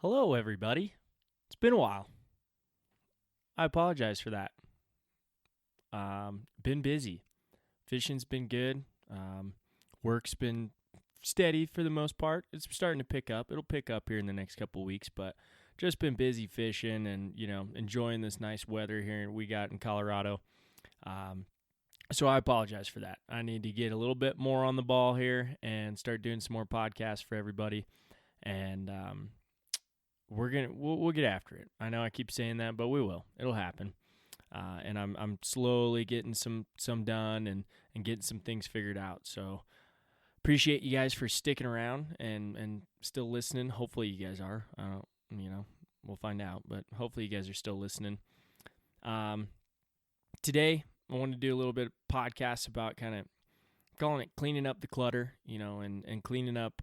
Hello, everybody. It's been a while. I apologize for that. Been busy. Fishing's been good. Work's been steady for the most part. It's starting to pick up. It'll pick up here in the next couple of weeks, but just been busy fishing and, enjoying this nice weather here we got in Colorado. So I apologize for that. I need to get a little bit more on the ball here and start doing some more podcasts for everybody. And, we'll get after it. I know I keep saying that, but we will. It'll happen. And I'm slowly getting some done and getting some things figured out. So appreciate you guys for sticking around and still listening. Hopefully you guys are. We'll find out, but hopefully you guys are still listening. Today I want to do a little bit of podcast about kind of calling it cleaning up the clutter, and cleaning up,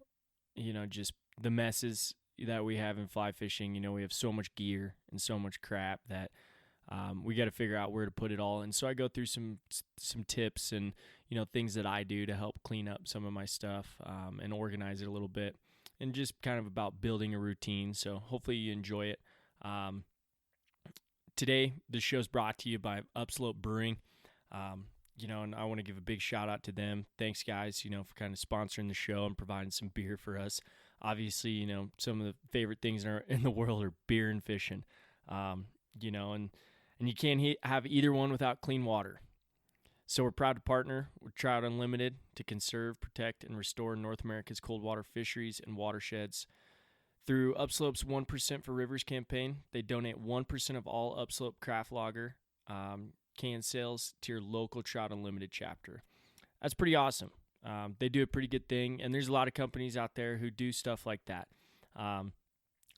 just the messes that we have in fly fishing. We have so much gear and so much crap that we got to figure out where to put it all. And so I go through some tips and, things that I do to help clean up some of my stuff and organize it a little bit, and just kind of about building a routine. So hopefully you enjoy it. Today, the show's brought to you by Upslope Brewing. And I want to give a big shout out to them. Thanks, guys, for kind of sponsoring the show and providing some beer for us. Obviously, some of the favorite things in the world are beer and fishing, and you can't have either one without clean water. So we're proud to partner with Trout Unlimited to conserve, protect, and restore North America's cold water fisheries and watersheds. Through Upslope's 1% for Rivers campaign, they donate 1% of all Upslope craft lager can sales to your local Trout Unlimited chapter. That's pretty awesome. They do a pretty good thing, and there's a lot of companies out there who do stuff like that.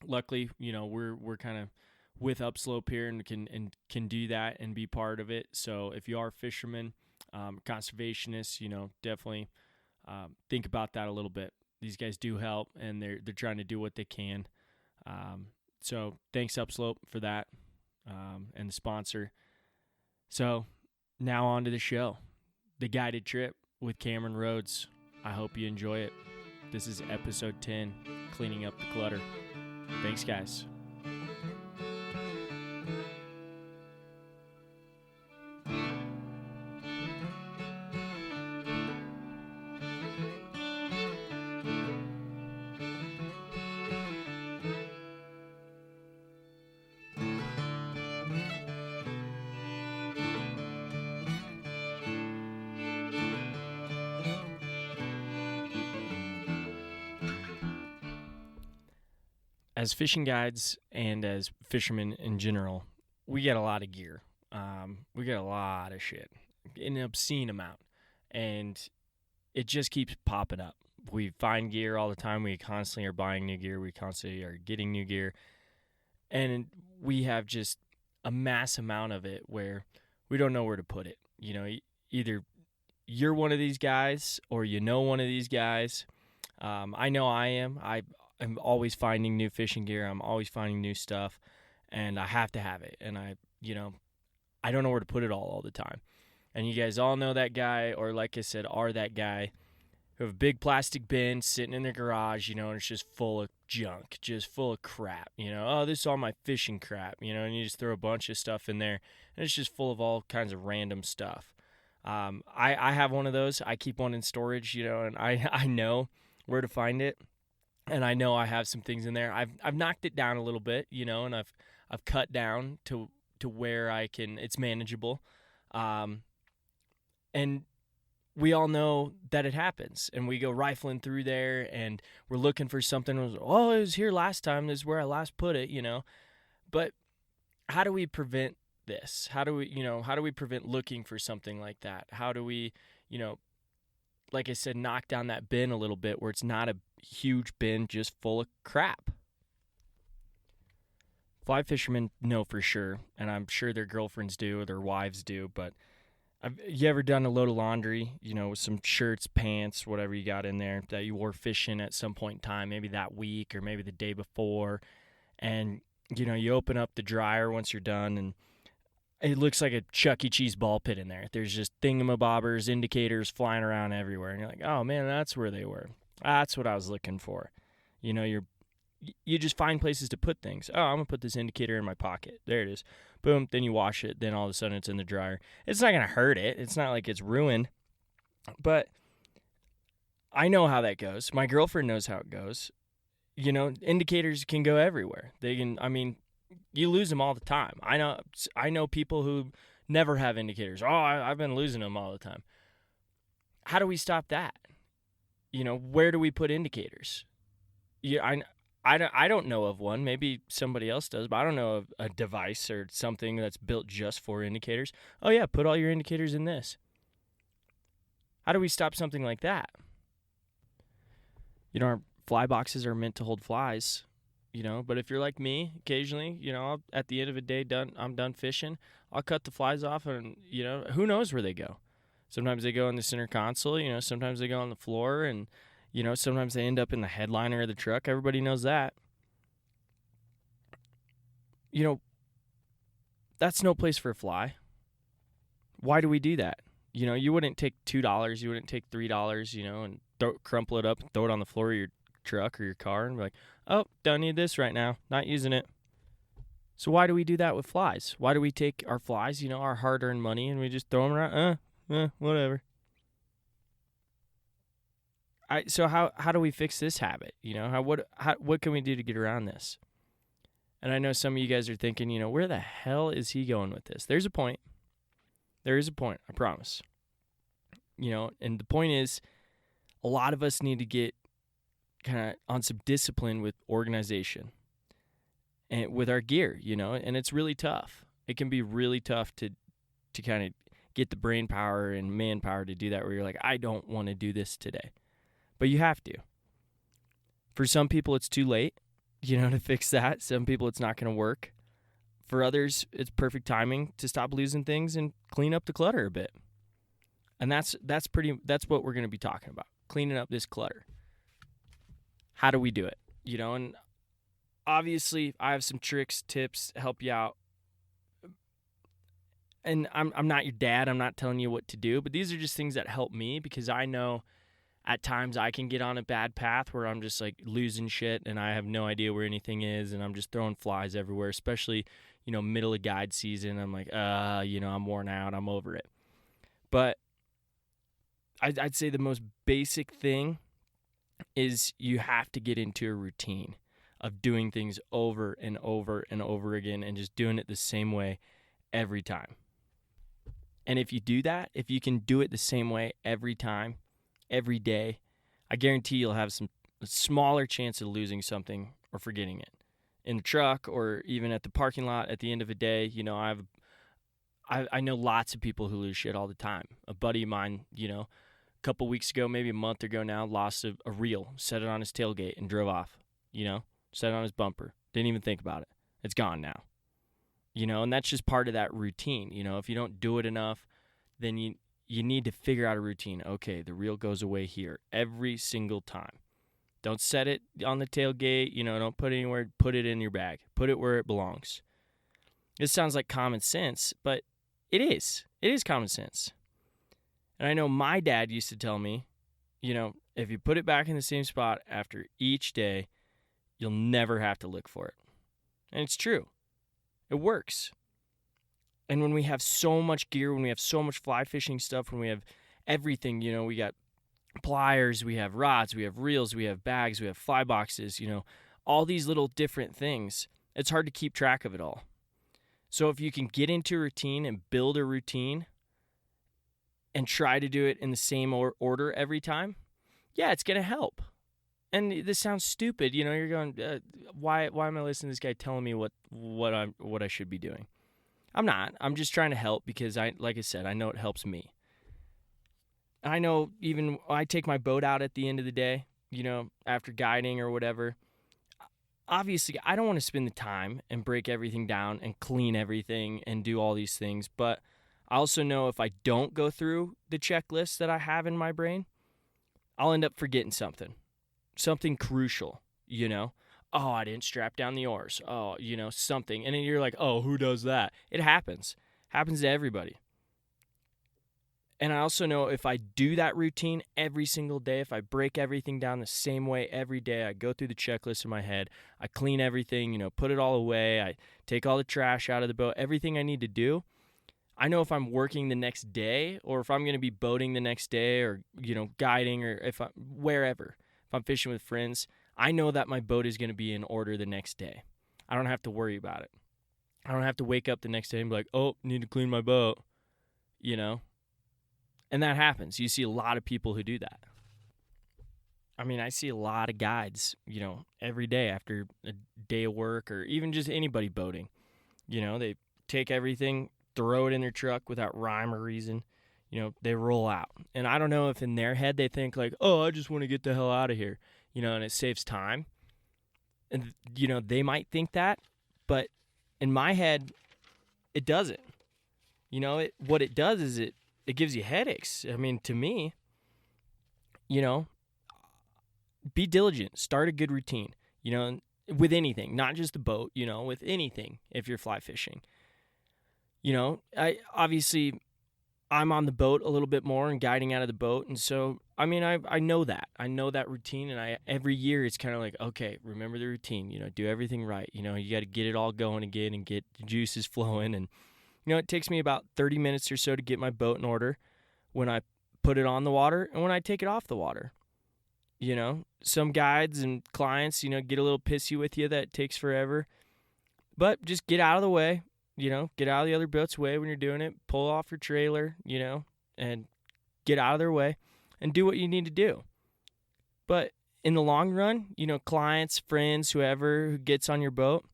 Luckily, we're kind of with Upslope here and can do that and be part of it. So if you are fishermen, conservationists, definitely think about that a little bit. These guys do help, and they're trying to do what they can. So thanks Upslope for that and the sponsor. So now on to the show, The Guided Trip with Cameron Rhodes. I hope you enjoy it. This is episode 10, Cleaning Up the Clutter. Thanks, guys. As fishing guides and as fishermen in general, we get a lot of gear. We get a lot of shit, an obscene amount, and it just keeps popping up. We find gear all the time. We constantly are buying new gear. We constantly are getting new gear, and we have just a mass amount of it where we don't know where to put it. Either you're one of these guys or one of these guys. I know I am. I'm always finding new fishing gear. I'm always finding new stuff, and I have to have it. And I don't know where to put it all the time. And you guys all know that guy, or like I said, are that guy who have a big plastic bin sitting in their garage, and it's just full of junk, just full of crap. Oh, this is all my fishing crap, and you just throw a bunch of stuff in there, and it's just full of all kinds of random stuff. I have one of those. I keep one in storage, and I know where to find it. And I know I have some things in there. I've knocked it down a little bit, and I've cut down to where it's manageable. And we all know that it happens. And we go rifling through there and we're looking for something. It was here last time. This is where I last put it, But how do we prevent this? How do we prevent looking for something like that? How do we, like I said, knock down that bin a little bit where it's not a huge bin just full of crap? Fly fishermen know for sure, and I'm sure their girlfriends do or their wives do, but you ever done a load of laundry, with some shirts, pants, whatever you got in there that you wore fishing at some point in time, maybe that week or maybe the day before, and, you open up the dryer once you're done, and it looks like a Chuck E. Cheese ball pit in there. There's just thingamabobbers, indicators flying around everywhere. And you're like, oh, man, that's where they were. That's what I was looking for. You're you just find places to put things. Oh, I'm going to put this indicator in my pocket. There it is. Boom. Then you wash it. Then all of a sudden it's in the dryer. It's not going to hurt it. It's not like it's ruined. But I know how that goes. My girlfriend knows how it goes. Indicators can go everywhere. You lose them all the time. I know people who never have indicators. Oh, I've been losing them all the time. How do we stop that? Where do we put indicators? I don't know of one. Maybe somebody else does, but I don't know of a device or something that's built just for indicators. Oh, yeah, put all your indicators in this. How do we stop something like that? Our fly boxes are meant to hold flies, but if you're like me, occasionally, at the end of a day, I'm done fishing, I'll cut the flies off and, who knows where they go. Sometimes they go in the center console, sometimes they go on the floor, and sometimes they end up in the headliner of the truck. Everybody knows that. That's no place for a fly. Why do we do that? You wouldn't take $2, you wouldn't take $3, and crumple it up and throw it on the floor of your truck or your car and be like, oh, don't need this right now, not using it. So why do we do that with flies? Why do we take our flies, our hard-earned money, and we just throw them around? Whatever. So how do we fix this habit? What can we do to get around this? And I know some of you guys are thinking, where the hell is he going with this? There's a point. There is a point, I promise. And the point is, a lot of us need to get kind of on some discipline with organization and with our gear, and it's really tough. It can be really tough to kind of get the brain power and manpower to do that, where you're like, I don't want to do this today. But you have to. For some people, it's too late, to fix that. Some people, it's not going to work. For others, it's perfect timing to stop losing things and clean up the clutter a bit. And that's what we're going to be talking about, cleaning up this clutter. How do we do it? And obviously I have some tricks, tips to help you out. And I'm not your dad. I'm not telling you what to do, but these are just things that help me, because I know at times I can get on a bad path where I'm just like losing shit and I have no idea where anything is, and I'm just throwing flies everywhere, especially, middle of guide season. I'm like, I'm worn out. I'm over it. But I'd say the most basic thing is you have to get into a routine of doing things over and over and over again and just doing it the same way every time. And if you do that, if you can do it the same way every time, every day, I guarantee you'll have a smaller chance of losing something or forgetting it. In the truck or even at the parking lot at the end of a day, I know lots of people who lose shit all the time. A buddy of mine, a couple weeks ago, maybe a month ago now, lost a reel, set it on his tailgate and drove off, set it on his bumper. Didn't even think about it. It's gone now. And that's just part of that routine. If you don't do it enough, then you need to figure out a routine. Okay, the reel goes away here every single time. Don't set it on the tailgate, don't put it anywhere, put it in your bag. Put it where it belongs. This sounds like common sense, but it is. It is common sense. And I know my dad used to tell me, if you put it back in the same spot after each day, you'll never have to look for it. And it's true. It works. And when we have so much gear, when we have so much fly fishing stuff, when we have everything, we got pliers, we have rods, we have reels, we have bags, we have fly boxes, all these little different things. It's hard to keep track of it all. So if you can get into a routine and build a routine and try to do it in the same order every time, yeah, it's going to help. And this sounds stupid. You're going, why am I listening to this guy telling me what I should be doing? I'm not. I'm just trying to help because like I said, I know it helps me. I know even I take my boat out at the end of the day, after guiding or whatever. Obviously, I don't want to spend the time and break everything down and clean everything and do all these things. But I also know if I don't go through the checklist that I have in my brain, I'll end up forgetting something crucial, Oh, I didn't strap down the oars. Oh, something. And then you're like, oh, who does that? It happens. Happens to everybody. And I also know if I do that routine every single day, if I break everything down the same way every day, I go through the checklist in my head, I clean everything, put it all away, I take all the trash out of the boat, everything I need to do. I know if I'm working the next day or if I'm going to be boating the next day or, guiding or wherever, if I'm fishing with friends, I know that my boat is going to be in order the next day. I don't have to worry about it. I don't have to wake up the next day and be like, oh, need to clean my boat, And that happens. You see a lot of people who do that. I mean, I see a lot of guides, every day after a day of work or even just anybody boating. They take everything, throw it in their truck without rhyme or reason. They roll out. And I don't know if in their head they think like, oh, I just want to get the hell out of here, and it saves time. And, they might think that, but in my head, it doesn't. What it does is it gives you headaches. I mean, to me, be diligent. Start a good routine, with anything, not just the boat, with anything if you're fly fishing. I'm on the boat a little bit more and guiding out of the boat. And so, I mean, I know that. I know that routine. And every year it's kind of like, okay, remember the routine, do everything right. You got to get it all going again and get the juices flowing. And, it takes me about 30 minutes or so to get my boat in order when I put it on the water and when I take it off the water. Some guides and clients, get a little pissy with you that it takes forever. But just get out of the way. Get out of the other boat's way when you're doing it. Pull off your trailer, and get out of their way and do what you need to do. But in the long run, clients, friends, whoever who gets on your boat,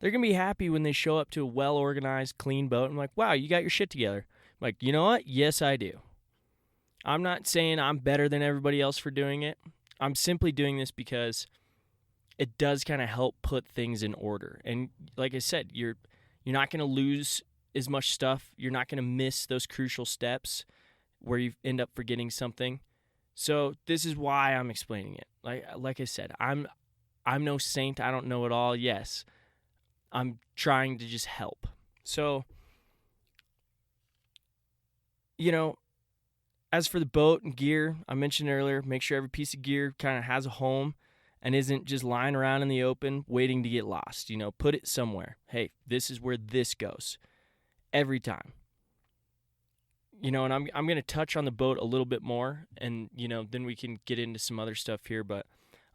they're going to be happy when they show up to a well-organized, clean boat. I'm like, wow, you got your shit together. I'm like, you know what? Yes, I do. I'm not saying I'm better than everybody else for doing it. I'm simply doing this because it does kind of help put things in order. And like I said, you're not going to lose as much stuff. You're not going to miss those crucial steps where you end up forgetting something. So this is why I'm explaining it. Like I said, I'm no saint. I don't know it all. Yes, I'm trying to just help. So, as for the boat and gear, I mentioned earlier, make sure every piece of gear kind of has a home and isn't just lying around in the open waiting to get lost. Put it somewhere. Hey, this is where this goes every time. And I'm going to touch on the boat a little bit more, and, then we can get into some other stuff here. But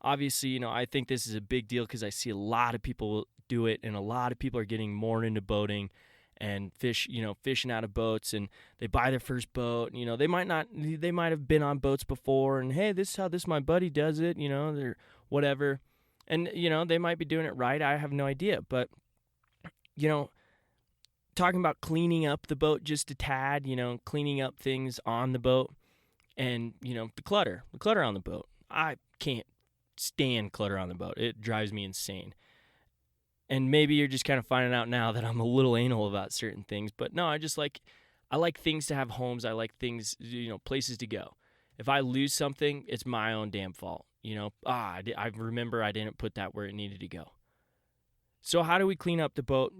obviously, I think this is a big deal because I see a lot of people do it, and a lot of people are getting more into boating and fishing out of boats, and they buy their first boat. They might have been on boats before, and hey, this is how my buddy does it, they're whatever. And, they might be doing it right. I have no idea. But, talking about cleaning up the boat just a tad, cleaning up things on the boat and, the clutter on the boat. I can't stand clutter on the boat. It drives me insane. And maybe you're just kind of finding out now that I'm a little anal about certain things. But no, I like things to have homes. I like things, places to go. If I lose something, it's my own damn fault. I remember I didn't put that where it needed to go. So how do we clean up the boat,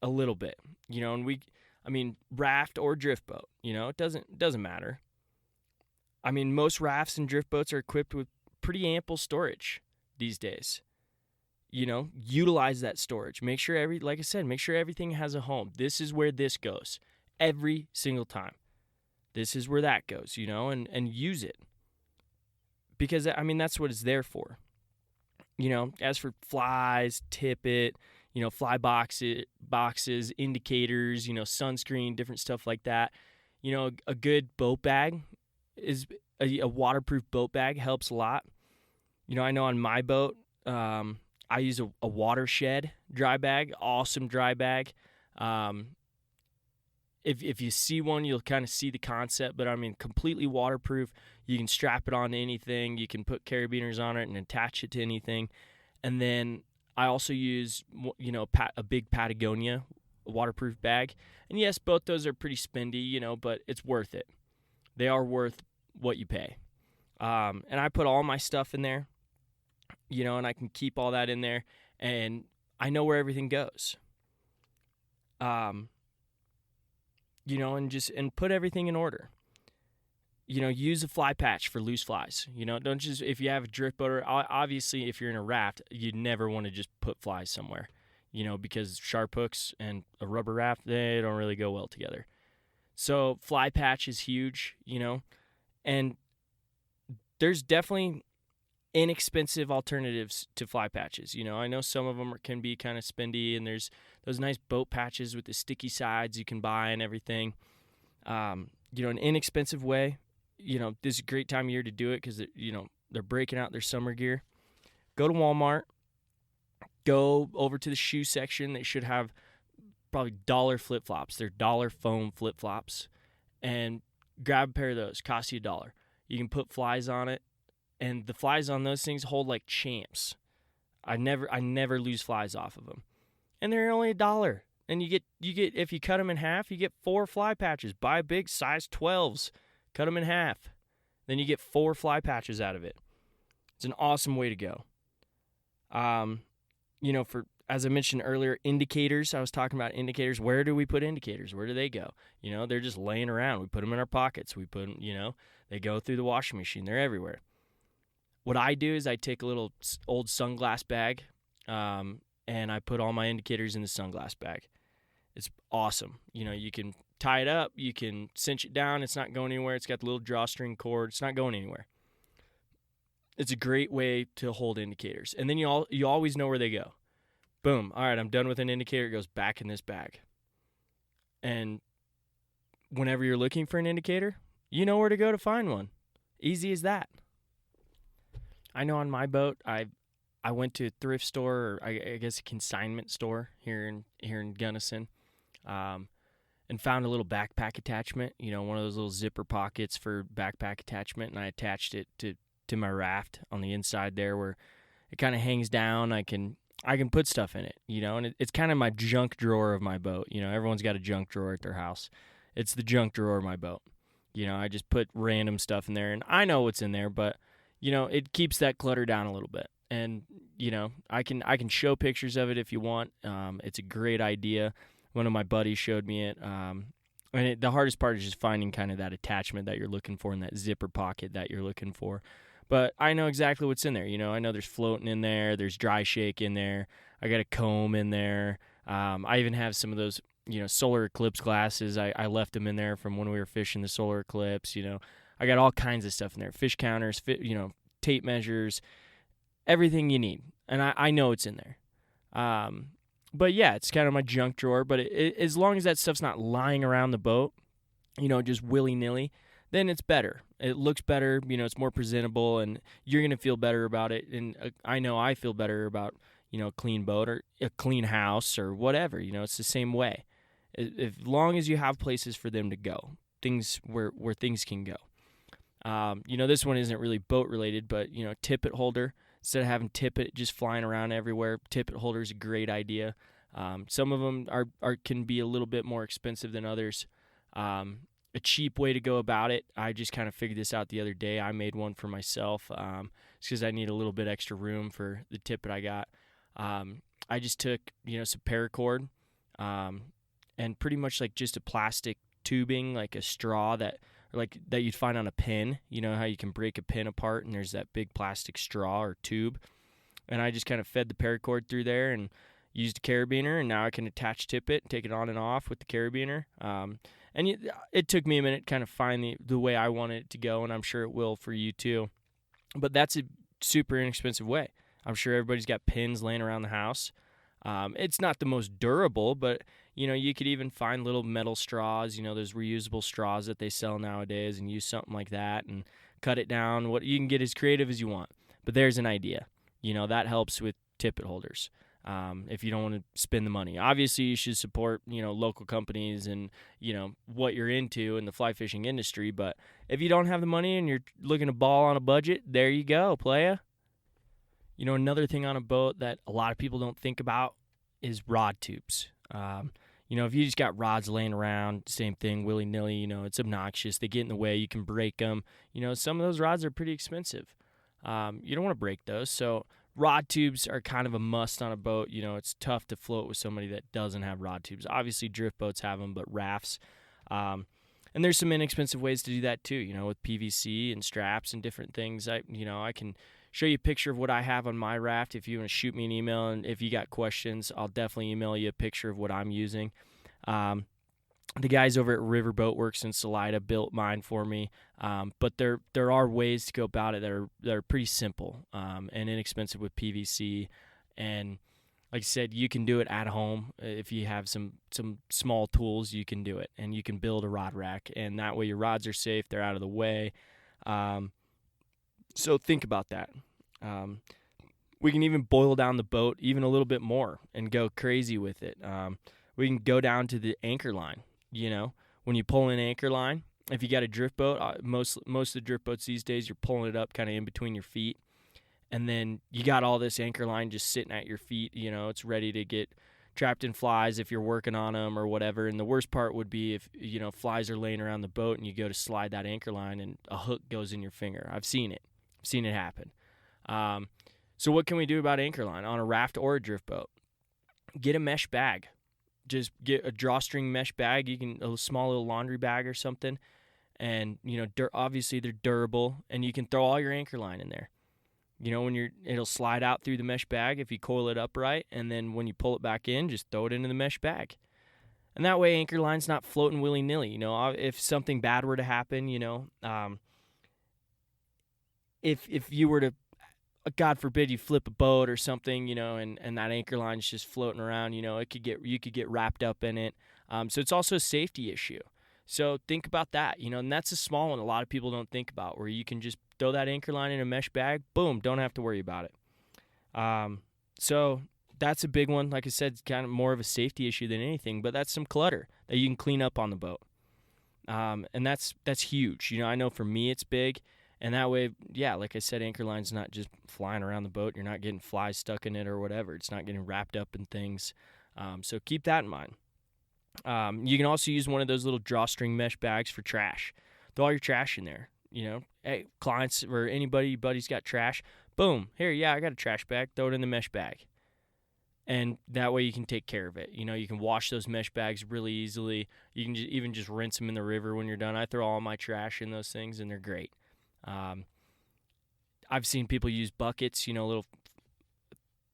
a little bit? And raft or drift boat, it doesn't matter. Most rafts and drift boats are equipped with pretty ample storage these days. Utilize that storage. Make sure everything has a home. This is where this goes every single time. This is where that goes, and use it. Because, that's what it's there for. As for flies, tippet, fly boxes, indicators, sunscreen, different stuff like that. A good boat bag is a waterproof boat bag helps a lot. I know on my boat, I use a watershed dry bag, awesome dry bag. If you see one, you'll kind of see the concept, but completely waterproof. You can strap it onto anything. You can put carabiners on it and attach it to anything. And then I also use, a big Patagonia waterproof bag. And yes, both those are pretty spendy, but it's worth it. They are worth what you pay. And I put all my stuff in there, and I can keep all that in there, and I know where everything goes. and put everything in order. Use a fly patch for loose flies. Don't just, if you have a drift boat, or obviously if you're in a raft, you'd never want to just put flies somewhere, because sharp hooks and a rubber raft, they don't really go well together. So fly patch is huge, and there's definitely inexpensive alternatives to fly patches. I know some of them can be kind of spendy, and there's those nice boat patches with the sticky sides you can buy and everything. An inexpensive way, this is a great time of year to do it because, they're breaking out their summer gear. Go to Walmart, go over to the shoe section. They should have probably $1 flip-flops. They're $1 foam flip-flops, and grab a pair of those. Cost you $1. You can put flies on it, and the flies on those things hold like champs. I never lose flies off of them, and they're only $1. And you get if you cut them in half, you get 4 fly patches. Buy big size 12s, cut them in half, then you get 4 fly patches out of it. It's an awesome way to go. For, as I mentioned earlier, indicators. I was talking about indicators. Where do we put indicators? Where do they go? They're just laying around. We put them in our pockets. We put them, they go through the washing machine. They're everywhere. What I do is I take a little old sunglass bag, and I put all my indicators in the sunglass bag. It's awesome. You can tie it up. You can cinch it down. It's not going anywhere. It's got the little drawstring cord. It's not going anywhere. It's a great way to hold indicators. And then you always know where they go. Boom. All right, I'm done with an indicator. It goes back in this bag. And whenever you're looking for an indicator, you know where to go to find one. Easy as that. I know on my boat, I went to a thrift store, or I guess a consignment store here in Gunnison, and found a little backpack attachment, one of those little zipper pockets for backpack attachment, and I attached it to my raft on the inside there where it kind of hangs down. I can put stuff in it, and it's kind of my junk drawer of my boat. Everyone's got a junk drawer at their house. It's the junk drawer of my boat. I just put random stuff in there, and I know what's in there, but, it keeps that clutter down a little bit. And, I can show pictures of it if you want. It's a great idea. One of my buddies showed me it. The hardest part is just finding kind of that attachment that you're looking for in that zipper pocket that you're looking for. But I know exactly what's in there. I know there's floating in there. There's dry shake in there. I got a comb in there. I even have some of those, solar eclipse glasses. I left them in there from when we were fishing the solar eclipse. I got all kinds of stuff in there. Fish counters, tape measures, everything you need. And I know it's in there. But yeah, it's kind of my junk drawer. But as long as that stuff's not lying around the boat, just willy-nilly, then it's better. It looks better, it's more presentable, and you're going to feel better about it. And I know I feel better about, a clean boat or a clean house or whatever. It's the same way. As long as you have places for them to go, things where things can go. This one isn't really boat related, but, tippet holder. Instead of having tippet just flying around everywhere, tippet holder is a great idea. Some of them can be a little bit more expensive than others. A cheap way to go about it, I just kind of figured this out the other day. I made one for myself. It's because I need a little bit extra room for the tippet I got. I just took, some paracord, and pretty much like just a plastic tubing, like a straw that you'd find on a pin. How you can break a pin apart and there's that big plastic straw or tube. And I just kind of fed the paracord through there and used a carabiner, and now I can attach tippet and take it on and off with the carabiner. It took me a minute to kind of find the way I wanted it to go, and I'm sure it will for you too. But that's a super inexpensive way. I'm sure everybody's got pins laying around the house. It's not the most durable, but, you could even find little metal straws, those reusable straws that they sell nowadays, and use something like that and cut it down. You can get as creative as you want. But there's an idea. That helps with tippet holders. If you don't want to spend the money. Obviously, you should support, local companies and, what you're into in the fly fishing industry. But if you don't have the money and you're looking to ball on a budget, there you go, playa. Another thing on a boat that a lot of people don't think about is rod tubes. If you just got rods laying around, same thing, willy-nilly, it's obnoxious. They get in the way. You can break them. Some of those rods are pretty expensive. You don't want to break those. So rod tubes are kind of a must on a boat. It's tough to float with somebody that doesn't have rod tubes. Obviously, drift boats have them, but rafts, And there's some inexpensive ways to do that too, with PVC and straps and different things. I can show you a picture of what I have on my raft if you want to shoot me an email, and if you got questions, I'll definitely email you a picture of what I'm using. The guys over at Riverboat Works in Salida built mine for me, but there are ways to go about it that are pretty simple and inexpensive with PVC. And like I said, you can do it at home. If you have some small tools, you can do it, and you can build a rod rack, and that way your rods are safe, they're out of the way. So think about that. We can even boil down the boat even a little bit more and go crazy with it. We can go down to the anchor line. When you pull an anchor line, if you got a drift boat, most of the drift boats these days, you're pulling it up kind of in between your feet. And then you got all this anchor line just sitting at your feet. It's ready to get trapped in flies if you're working on them or whatever. And the worst part would be if, flies are laying around the boat and you go to slide that anchor line and a hook goes in your finger. I've seen it happen. So what can we do about anchor line on a raft or a drift boat? Get a mesh bag. Just get a drawstring mesh bag. You can a small little laundry bag or something. And, obviously they're durable, and you can throw all your anchor line in there. It'll slide out through the mesh bag if you coil it up right, and then when you pull it back in, just throw it into the mesh bag. And that way anchor line's not floating willy-nilly. If something bad were to happen, if you were to, God forbid, you flip a boat or something, and that anchor line's just floating around, you could get wrapped up in it. So it's also a safety issue. So think about that, and that's a small one a lot of people don't think about, where you can just throw that anchor line in a mesh bag, boom, don't have to worry about it. So that's a big one. Like I said, it's kind of more of a safety issue than anything, but that's some clutter that you can clean up on the boat. And that's huge. I know for me it's big, and that way, yeah, like I said, anchor line's not just flying around the boat. You're not getting flies stuck in it or whatever. It's not getting wrapped up in things. So keep that in mind. You can also use one of those little drawstring mesh bags for trash. Throw all your trash in there. Hey, clients or buddy's got trash. Boom, here, yeah, I got a trash bag. Throw it in the mesh bag. And that way you can take care of it. You can wash those mesh bags really easily. You can even just rinse them in the river when you're done. I throw all my trash in those things, and they're great. I've seen people use buckets, little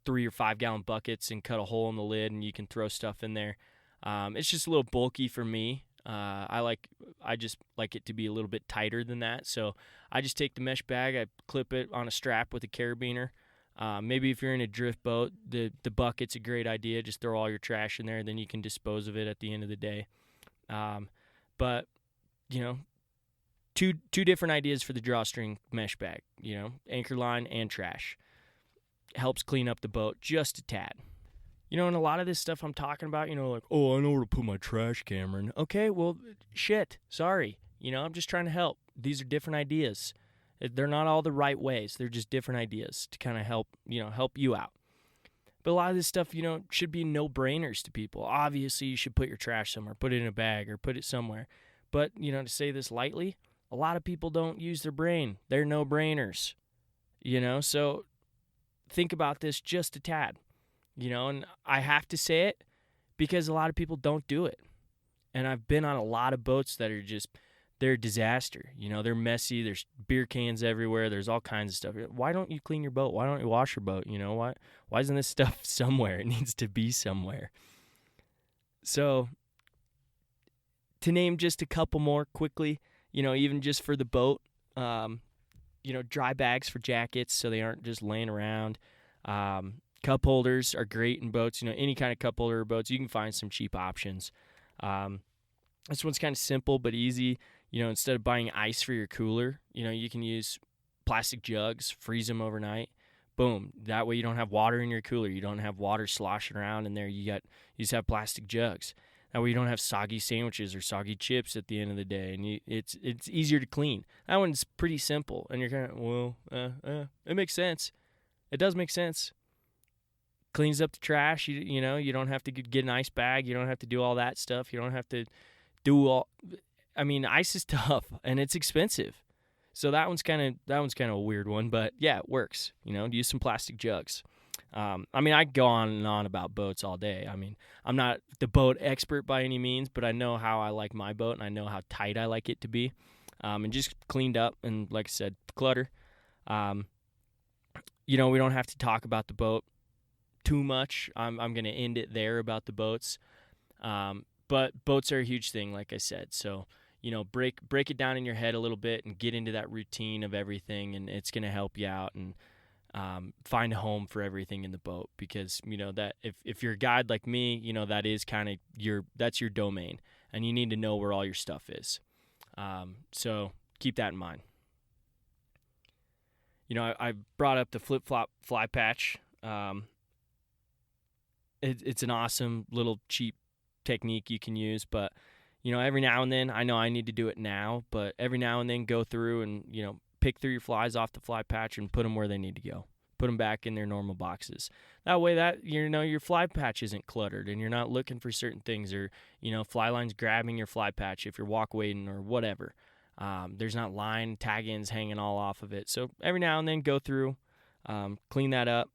3 or 5 gallon buckets, and cut a hole in the lid, and you can throw stuff in there. It's just a little bulky for me. I just like it to be a little bit tighter than that. So I just take the mesh bag, I clip it on a strap with a carabiner. Maybe if you're in a drift boat, the bucket's a great idea. Just throw all your trash in there, then you can dispose of it at the end of the day. But two different ideas for the drawstring mesh bag. Anchor line and trash. Helps clean up the boat just a tad. And a lot of this stuff I'm talking about, like, oh, I know where to put my trash, Cameron. Okay, well, shit, sorry. I'm just trying to help. These are different ideas. They're not all the right ways. They're just different ideas to kind of help you out. But a lot of this stuff, should be no-brainers to people. Obviously, you should put your trash somewhere, put it in a bag or put it somewhere. But, to say this lightly, a lot of people don't use their brain. They're no-brainers, So think about this just a tad. And I have to say it because a lot of people don't do it. And I've been on a lot of boats that are they're a disaster. They're messy. There's beer cans everywhere. There's all kinds of stuff. Why don't you clean your boat? Why don't you wash your boat? Why isn't this stuff somewhere? It needs to be somewhere. So to name just a couple more quickly, even just for the boat, dry bags for jackets so they aren't just laying around. Cup holders are great in boats. Any kind of cup holder or boats, you can find some cheap options. This one's kind of simple but easy. Instead of buying ice for your cooler, you can use plastic jugs, freeze them overnight. Boom. That way you don't have water in your cooler. You don't have water sloshing around in there. You just have plastic jugs. That way you don't have soggy sandwiches or soggy chips at the end of the day, and it's easier to clean. That one's pretty simple, and you're kind of, it makes sense. It does make sense. Cleans up the trash. You don't have to get an ice bag. You don't have to do all that stuff. You don't have to do all. Ice is tough and it's expensive, so that one's kind of a weird one. But yeah, it works. Use some plastic jugs. I mean, I go on and on about boats all day. I mean, I'm not the boat expert by any means, but I know how I like my boat, and I know how tight I like it to be, and just cleaned up. And like I said, clutter. Um, we don't have to talk about the boat too much. I'm going to end it there about the boats. But boats are a huge thing, like I said. So, break it down in your head a little bit and get into that routine of everything, and it's going to help you out. And find a home for everything in the boat, because that if you're a guide like me, that is kind of that's your domain, and you need to know where all your stuff is. So keep that in mind. I brought up the flip-flop fly patch. It's an awesome little cheap technique you can use, but every now and then, I know I need to do it now, but every now and then go through and pick through your flies off the fly patch and put them where they need to go. Put them back in their normal boxes. That way, that your fly patch isn't cluttered, and you're not looking for certain things, or fly lines grabbing your fly patch if you're walk wading or whatever. There's not line tag ends hanging all off of it. So every now and then, go through, clean that up.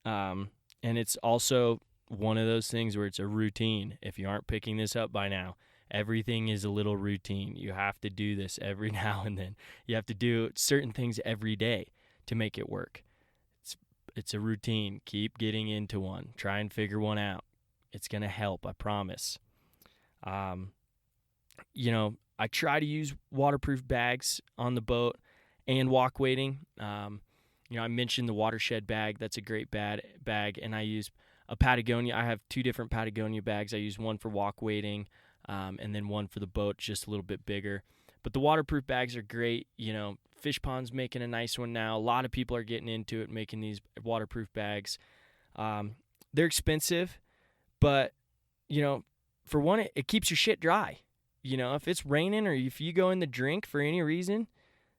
And it's also one of those things where it's a routine. If you aren't picking this up by now, everything is a little routine. You have to do this every now and then. You have to do certain things every day to make it work. It's a routine. Keep getting into one. Try and figure one out. It's going to help, I promise. I try to use waterproof bags on the boat and walk wading. I mentioned the watershed bag. That's a great bag, and I use a Patagonia. I have 2 different Patagonia bags. I use one for walk wading, and then one for the boat, just a little bit bigger. But the waterproof bags are great. Fish Pond's making a nice one now. A lot of people are getting into it, making these waterproof bags. They're expensive, but, for one, it keeps your shit dry. If it's raining or if you go in the drink for any reason,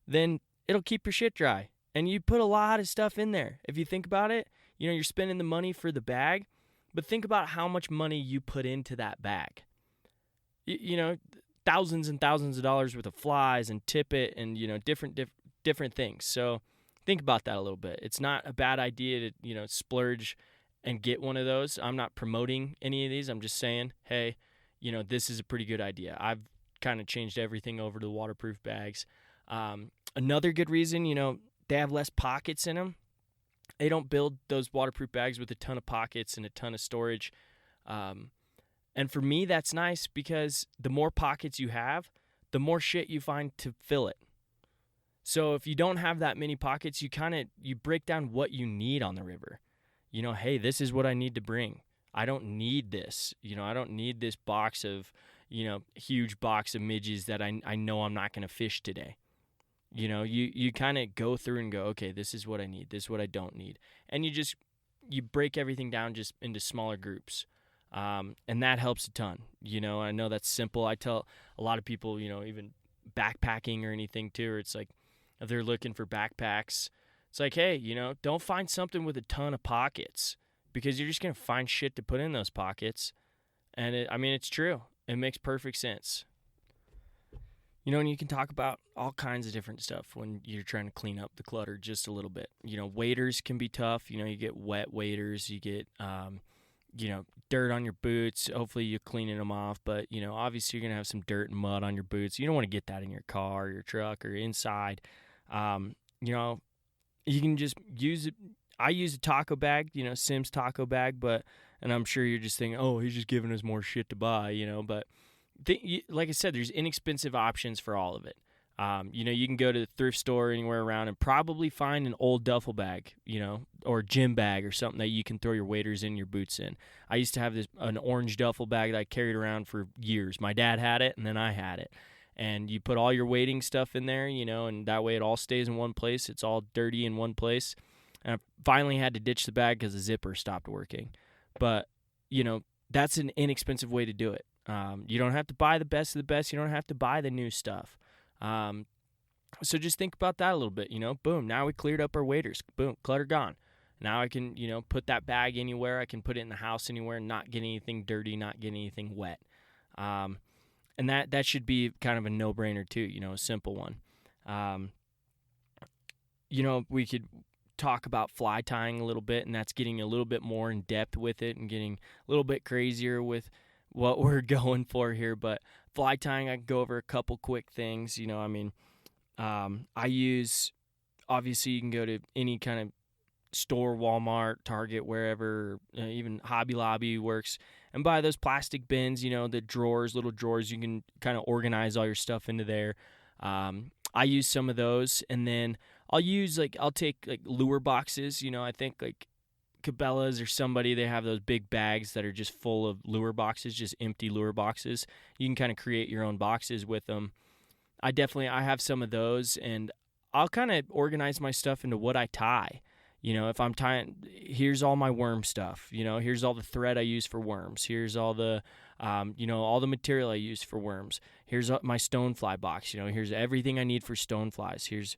then it'll keep your shit dry. And you put a lot of stuff in there. If you think about it, you're spending the money for the bag, but think about how much money you put into that bag. Thousands and thousands of dollars worth of flies and tippet and different things. So think about that a little bit. It's not a bad idea to splurge and get one of those. I'm not promoting any of these. I'm just saying, hey, this is a pretty good idea. I've kind of changed everything over to the waterproof bags. Another good reason, they have less pockets in them. They don't build those waterproof bags with a ton of pockets and a ton of storage. And for me, that's nice, because the more pockets you have, the more shit you find to fill it. So if you don't have that many pockets, you break down what you need on the river. Hey, this is what I need to bring. I don't need this. I don't need this box of, huge box of midges that I know I'm not going to fish today. You kind of go through and go, okay, this is what I need. This is what I don't need. And you break everything down just into smaller groups. And that helps a ton. I know that's simple. I tell a lot of people, even backpacking or anything too, or it's like, if they're looking for backpacks, it's like, hey, don't find something with a ton of pockets, because you're just going to find shit to put in those pockets. And it's true. It makes perfect sense. And you can talk about all kinds of different stuff when you're trying to clean up the clutter just a little bit. Waders can be tough. You get wet waders, you get, dirt on your boots. Hopefully you're cleaning them off, but, obviously you're going to have some dirt and mud on your boots. You don't want to get that in your car or your truck or inside. You can just use it. I use a taco bag, Sim's taco bag, and I'm sure you're just thinking, oh, he's just giving us more shit to buy, but like I said, there's inexpensive options for all of it. You can go to the thrift store anywhere around and probably find an old duffel bag, or a gym bag or something that you can throw your waders in, your boots in. I used to have an orange duffel bag that I carried around for years. My dad had it, and then I had it. And you put all your wading stuff in there, and that way it all stays in one place. It's all dirty in one place. And I finally had to ditch the bag because the zipper stopped working. But, that's an inexpensive way to do it. You don't have to buy the best of the best. You don't have to buy the new stuff. So just think about that a little bit, boom, now we cleared up our waders, boom, clutter gone. Now I can, put that bag anywhere. I can put it in the house anywhere, not get anything dirty, not get anything wet. And that should be kind of a no-brainer too, a simple one. We could talk about fly tying a little bit, and that's getting a little bit more in depth with it and getting a little bit crazier with what we're going for here. But fly tying, I can go over a couple quick things. I use, obviously, you can go to any kind of store, Walmart, Target, wherever, even Hobby Lobby works, and buy those plastic bins, the drawers, little drawers. You can kind of organize all your stuff into there. I use some of those, and then I'll take like lure boxes. I think like Cabela's or somebody, they have those big bags that are just full of lure boxes, just empty lure boxes. You can kind of create your own boxes with them. I have some of those, and I'll kind of organize my stuff into what I tie. If I'm tying, here's all my worm stuff. Here's all the thread I use for worms. Here's all the, all the material I use for worms. Here's my stonefly box. Here's everything I need for stoneflies. Here's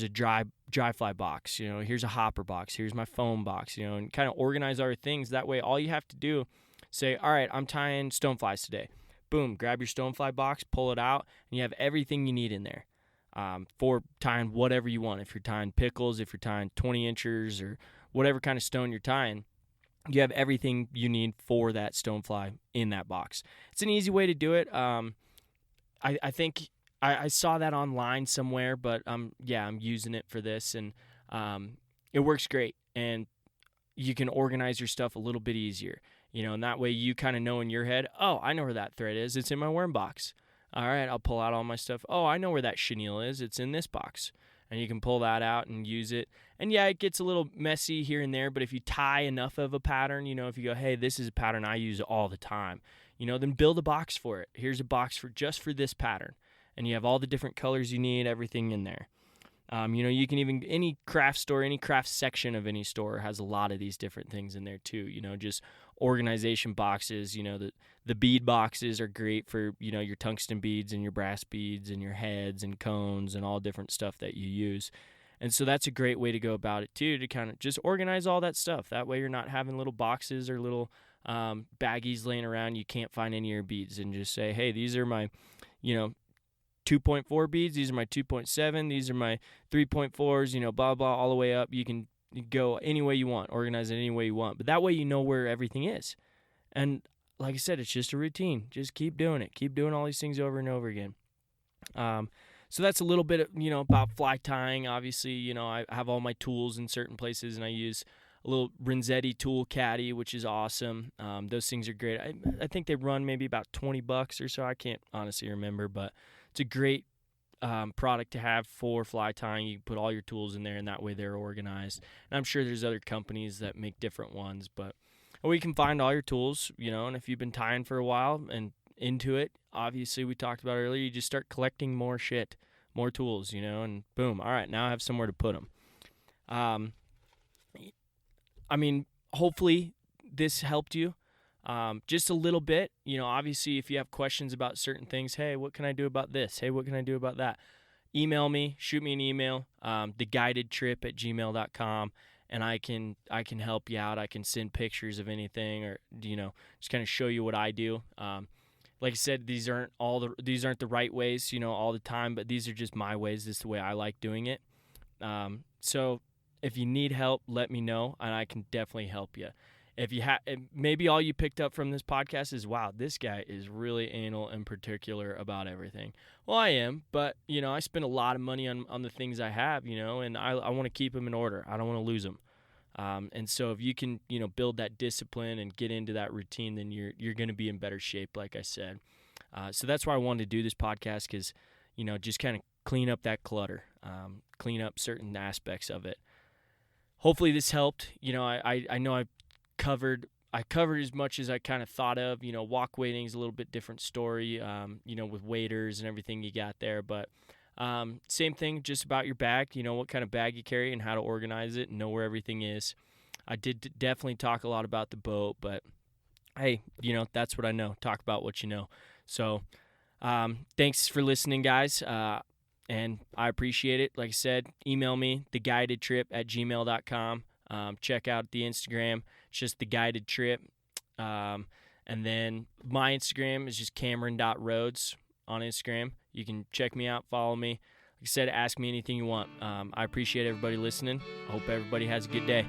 a dry fly box. Here's a hopper box. Here's my foam box. And kind of organize our things. That way, all you have to do, say, all right, I'm tying stoneflies today. Boom, grab your stonefly box, pull it out, and you have everything you need in there. For tying whatever you want. If you're tying pickles, if you're tying 20 inchers or whatever kind of stone you're tying, you have everything you need for that stonefly in that box. It's an easy way to do it. I think I saw that online somewhere, but I'm using it for this, and it works great. And you can organize your stuff a little bit easier, and that way you kind of know in your head, oh, I know where that thread is. It's in my worm box. All right, I'll pull out all my stuff. Oh, I know where that chenille is. It's in this box. And you can pull that out and use it. And yeah, it gets a little messy here and there, but if you tie enough of a pattern, if you go, hey, this is a pattern I use all the time, then build a box for it. Here's a box for just for this pattern. And you have all the different colors you need, everything in there. You can even, any craft store, any craft section of any store has a lot of these different things in there too, just organization boxes. The bead boxes are great for, your tungsten beads and your brass beads and your heads and cones and all different stuff that you use. And so that's a great way to go about it too, to kind of just organize all that stuff. That way you're not having little boxes or little baggies laying around. You can't find any of your beads, and just say, hey, these are my, 2.4 beads. These are my 2.7. These are my 3.4s, blah, blah, all the way up. You can go any way you want, organize it any way you want. But that way you know where everything is. And like I said, it's just a routine. Just keep doing it. Keep doing all these things over and over again. So that's a little bit, about fly tying. Obviously, I have all my tools in certain places, and I use a little Renzetti tool caddy, which is awesome. Those things are great. I think they run maybe about $20 or so. I can't honestly remember, but it's a great product to have for fly tying. You can put all your tools in there, and that way they're organized. And I'm sure there's other companies that make different ones, but you can find all your tools, and if you've been tying for a while and into it, obviously we talked about earlier, you just start collecting more shit, more tools, and boom, all right, now I have somewhere to put them. Hopefully this helped you just a little bit. Obviously, if you have questions about certain things, hey, what can I do about this? Hey, what can I do about that? Email me, shoot me an email, theguidedtrip@gmail.com, and I can help you out. I can send pictures of anything, or just kind of show you what I do. Like I said, these aren't the right ways, all the time, but these are just my ways. This is the way I like doing it. So if you need help, let me know, and I can definitely help you. If you maybe all you picked up from this podcast is, wow, this guy is really anal and particular about everything. Well, I am, but I spend a lot of money on the things I have, and I want to keep them in order. I don't want to lose them. And so if you can, build that discipline and get into that routine, then you're going to be in better shape, like I said. So that's why I wanted to do this podcast, because, just kind of clean up that clutter, clean up certain aspects of it. Hopefully this helped. I know I covered as much as I kind of thought of. Walk weighting is a little bit different story, with waders and everything you got there. But same thing, just about your bag, what kind of bag you carry and how to organize it and know where everything is. I did definitely talk a lot about the boat, but hey, that's what I know. Talk about what you know. So thanks for listening, guys. And I appreciate it. Like I said, email me, theguidedtrip@gmail.com. Check out the Instagram. It's just The Guided Trip. And then my Instagram is just Cameron.Rhodes on Instagram. You can check me out, follow me. Like I said, ask me anything you want. I appreciate everybody listening. I hope everybody has a good day.